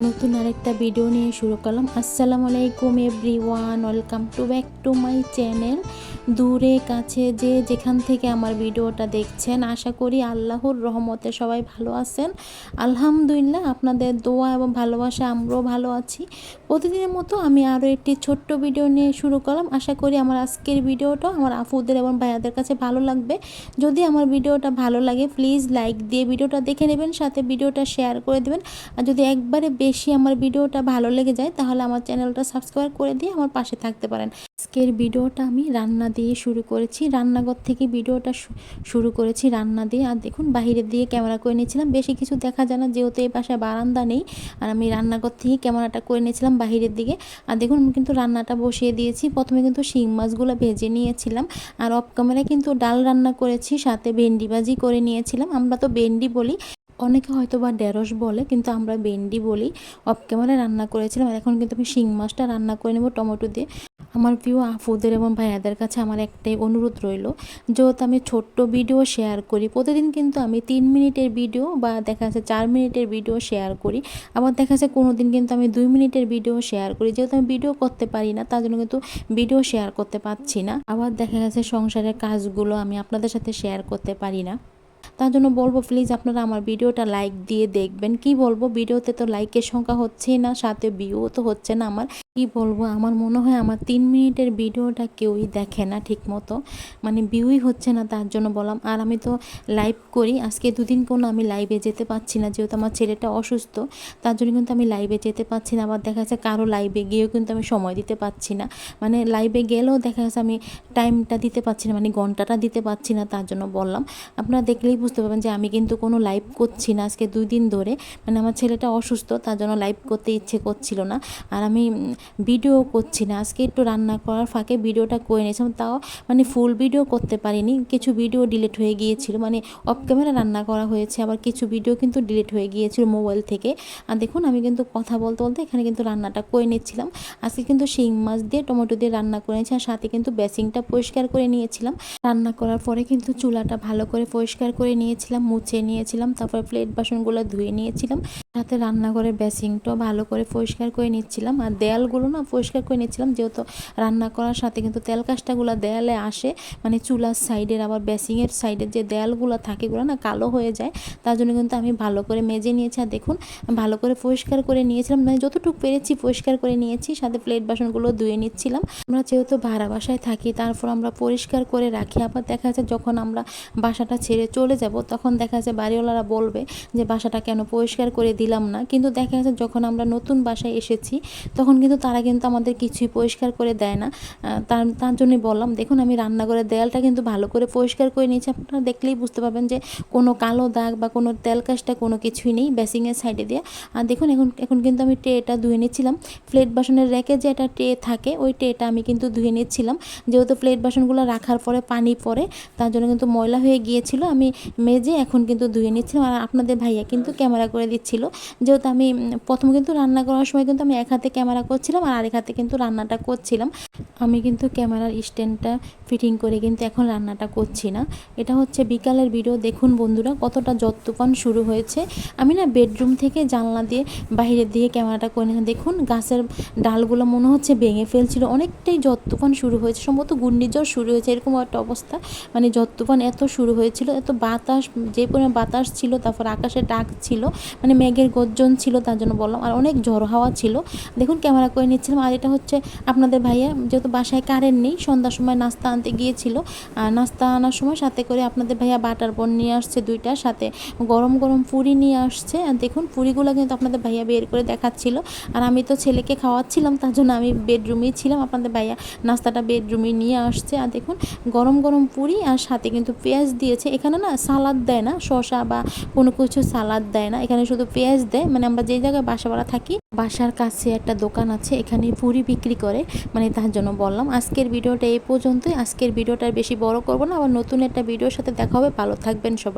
নতুন আরেকটা ভিডিও নিয়ে শুরু করলাম। আসসালামু আলাইকুম everyone, welcome to back to my channel. দূরে কাছে যে যেখান থেকে আমার ভিডিওটা দেখছেন, আশা করি আল্লাহর রহমতে সবাই ভালো আছেন। আলহামদুলিল্লাহ, আপনাদের দোয়া এবং ভালোবাসা আমরাও ভালো আছি। প্রতিদিনের মতো আমি আরও একটি ছোট্ট ভিডিও নিয়ে শুরু করলাম। আশা করি আমার আজকের ভিডিওটা আমার আপুদের এবং ভাইয়াদের কাছে ভালো লাগবে। যদি আমার ভিডিওটা ভালো লাগে প্লিজ লাইক দিয়ে ভিডিওটা দেখে নেবেন, সাথে ভিডিওটা শেয়ার করে দেবেন। আর যদি একবারে বেশি আমার ভিডিওটা ভালো লেগে যায় তাহলে আমার চ্যানেলটা সাবস্ক্রাইব করে দিয়ে আমার পাশে থাকতে পারেন। আজকের ভিডিওটা আমি রান্না দিয়ে শুরু করেছি, রান্নাঘর থেকে ভিডিওটা শুরু করেছি রান্না দিয়ে। আর দেখুন বাহিরের দিকে ক্যামেরা করে নিয়েছিলাম, বেশি কিছু দেখা যায় না যেহেতু এই পাশে বারান্দা নেই। আর আমি রান্নাঘর থেকে ক্যামেরাটা করে নিয়েছিলাম বাহিরের দিকে। আর দেখুন আমি কিন্তু রান্নাটা বসিয়ে দিয়েছি। প্রথমে কিন্তু শিং মাছগুলো ভেজে নিয়েছিলাম, আর অফ ক্যামেরায় কিন্তু ডাল রান্না করেছি, সাথে ভেন্ডি ভাজি করে নিয়েছিলাম। আমরা তো ভেন্ডি বলি, অনেকে হয়তো বা ঢেঁড়স বলে, কিন্তু আমরা ভেন্ডি বলি। অফ ক্যামেরায় রান্না করেছিলাম। আর এখন কিন্তু আমি শিং মাছটা রান্না করে নেব টমেটো দিয়ে। আমার প্রিয় আপুদের এবং ভাইয়াদের কাছে আমার একটাই অনুরোধ রইল, যেহেতু আমি ছোট্ট ভিডিও শেয়ার করি প্রতিদিন, কিন্তু আমি 3 মিনিটের ভিডিও বা দেখা যাচ্ছে 4 মিনিটের ভিডিও শেয়ার করি। আবার দেখা যাচ্ছে কোনো দিন কিন্তু আমি 2 মিনিটের ভিডিও শেয়ার করি। যেহেতু আমি ভিডিও করতে পারি না, তার জন্য কিন্তু ভিডিও শেয়ার করতে পারছি না। আবার দেখা গেছে সংসারের কাজগুলো আমি আপনাদের সাথে শেয়ার করতে পারি না। তার জন্য বলবো প্লিজ আপনারা আমার ভিডিওটা লাইক দিয়ে দেখবেন। কি বলবো, ভিডিওতে তো লাইকের সংখ্যা হচ্ছেই না, সাথে ভিউ তো হচ্ছে না। আমার কি বলবো, আমার মনে হয় আমার 3 মিনিটের ভিডিওটা কেউই দেখে না ঠিক মতো, মানে ভিউই হচ্ছে না। তার জন্য বললাম। আর আমি তো লাইভ করি, আজকে দুদিন কোনো আমি লাইভে যেতে পারছি না, যেহেতু আমার ছেলেটা অসুস্থ। তার জন্য কিন্তু আমি লাইভে যেতে পারছি না। আবার দেখা যাচ্ছে কারো লাইভে গিয়েও কিন্তু আমি সময় দিতে পারছি না, মানে লাইভে গেলেও দেখা যাচ্ছে আমি টাইমটা দিতে পারছি না, মানে ঘন্টাটা দিতে পারছি না। তার জন্য বললাম, আপনারা দেখলেই বুঝতে পারবেন যে আমি কিন্তু কোনো লাইভ করছি না আজকে 2 দিন ধরে। মানে আমার ছেলেটা অসুস্থ, তার জন্য লাইভ করতে ইচ্ছে করছিল না। আর আমি ভিডিও করছি না। আজকে একটু রান্না করার ফাঁকে ভিডিওটা করে নিয়েছিলাম, তাও মানে ফুল ভিডিও করতে পারিনি। কিছু ভিডিও ডিলিট হয়ে গিয়েছিল, মানে অফ ক্যামেরা রান্না করা হয়েছে, আবার কিছু ভিডিও কিন্তু ডিলিট হয়ে গিয়েছিল মোবাইল থেকে। আর দেখুন আমি কিন্তু কথা বলতে বলতে এখানে কিন্তু রান্নাটা করে নিচ্ছিলাম। আজকে কিন্তু শিং মাছ দিয়ে টমেটো দিয়ে রান্না করে নিয়েছি, আর সাথে কিন্তু বেসিনটা পরিষ্কার করে নিয়েছিলাম। রান্না করার পরে কিন্তু চুলাটা ভালো করে পরিষ্কার করে নিয়েছিলাম, মুছে নিয়েছিলাম, তারপর প্লেট বাসনগুলো ধুয়ে নিয়েছিলাম, সাথে রান্নাঘরের বেসিনটাও ভালো করে পরিষ্কার করে নিচ্ছিলাম। আর দেয়ালগুলো না পরিষ্কার করে নিচ্ছিলাম, যেহেতু রান্না করার সাথে কিন্তু তেল কাজটাগুলো দেয়ালে আসে, মানে চুলার সাইডের আবার বেসিংয়ের সাইডের যে দেয়ালগুলো থাকে এগুলো না কালো হয়ে যায়। তার জন্য কিন্তু আমি ভালো করে মেজে নিয়েছি। আর দেখুন ভালো করে পরিষ্কার করে নিয়েছিলাম, মানে যতটুকু পেরেছি পরিষ্কার করে নিয়েছি, সাথে প্লেট বাসনগুলো ধুয়ে নিচ্ছিলাম। আমরা যেহেতু ভাড়া বাসায় থাকি, তারপর আমরা পরিষ্কার করে রাখি। আবার দেখা যাচ্ছে যখন আমরা বাসাটা ছেড়ে চলে যাব তখন দেখা যাচ্ছে বাড়িওয়ালারা বলবে যে বাসাটা কেন পরিষ্কার করে দিলাম না। কিন্তু দেখা যাচ্ছে যখন আমরা নতুন বাসায় এসেছি তখন কিন্তু তারা কিন্তু আমাদের কিছুই পরিষ্কার করে দেয় না। তার জন্যই বললাম। দেখুন আমি রান্নাঘরের দেয়ালটা কিন্তু ভালো করে পরিষ্কার করে নিয়েছি। আপনারা দেখলেই বুঝতে পারবেন যে কোনো কালো দাগ বা কোনো তেল কাজটা কোনো কিছুই নেই বেসিংয়ের সাইডে দিয়ে। আর দেখুন এখন কিন্তু আমি ট্রেটা ধুয়ে নিচ্ছিলাম। প্লেট বাসনের র্যাকে যে একটা ট্রে থাকে ওই ট্রেটা আমি কিন্তু ধুয়ে নিচ্ছিলাম, যেহেতু প্লেট বাসনগুলো রাখার পরে পানি পড়ে, তার জন্য কিন্তু ময়লা হয়ে গিয়েছিল। আমি মেজে এখন কিন্তু ধুয়ে নিচ্ছিলাম। আর আপনাদের ভাইয়া কিন্তু ক্যামেরা করে দিচ্ছিল, যেহেতু আমি প্রথম কিন্তু রান্না করার সময় কিন্তু আমি এক হাতে ক্যামেরা করছিলাম আর আরেক হাতে কিন্তু রান্নাটা করছিলাম। আমি কিন্তু ক্যামেরার স্ট্যান্ডটা ফিটিং করে কিন্তু এখন রান্নাটা করছি না। এটা হচ্ছে বিকালের ভিডিও। দেখুন বন্ধুরা কতটা ঝড় তুফান শুরু হয়েছে। আমি না বেডরুম থেকে জানলা দিয়ে বাইরের দিকে ক্যামেরাটা করে নিয়েছিলাম। দেখুন গাছের ডালগুলো মনে হচ্ছে ভেঙে ফেলছিল, অনেকটাই ঝড় তুফান শুরু হয়েছে, সম্ভবত ঘূর্ণিঝড় শুরু হয়েছে এরকম একটা অবস্থা। মানে ঝড় তুফান এত শুরু হয়েছিল, এত বাতাস, যে পরিমাণ বাতাস ছিল, তারপর আকাশে ডাক ছিল, মানে মেঘের গর্জন ছিল, তার জন্য বললাম। আর অনেক ঝড় হাওয়া ছিল। দেখুন ক্যামেরা করে নিচ্ছিলাম। আর এটা হচ্ছে আপনাদের ভাইয়া, যেহেতু বাসায় কারেন্ট নেই, সন্ধ্যার সময় নাস্তা আনতে গিয়েছিল। আর নাস্তা আনার সময় সাথে করে আপনাদের ভাইয়া বাটার বন নিয়ে আসছে 2টা, সাথে গরম গরম পুরি নিয়ে আসছে। আর দেখুন পুরিগুলো কিন্তু আপনাদের ভাইয়া বের করে দেখাচ্ছিল, আর আমি তো ছেলেকে খাওয়াচ্ছিলাম, তার জন্য আমি বেডরুমেই ছিলাম। আপনাদের ভাইয়া নাস্তাটা বেডরুমে নিয়ে আসছে। আর দেখুন গরম গরম পুরি, আর সাথে কিন্তু পেঁয়াজ দিয়েছে। এখানে না সালাদ দেয় না, শসা বা কোনো কিছু সালাদ দেয় না, এখানে শুধু পেঁয়াজ দেয়। মানে আমরা যে জায়গায় বাসা ভাড়া থাকি, বাসার কাছে একটা দোকান আছে, এখানে পুরি বিক্রি করে, মানে তার জন্য বললাম। আজকের ভিডিওটা এই পর্যন্তই। আজকের ভিডিওটা বেশি বড় করব না, আবার নতুন একটা ভিডিওর সাথে দেখা হবে। ভালো থাকবেন সবাই।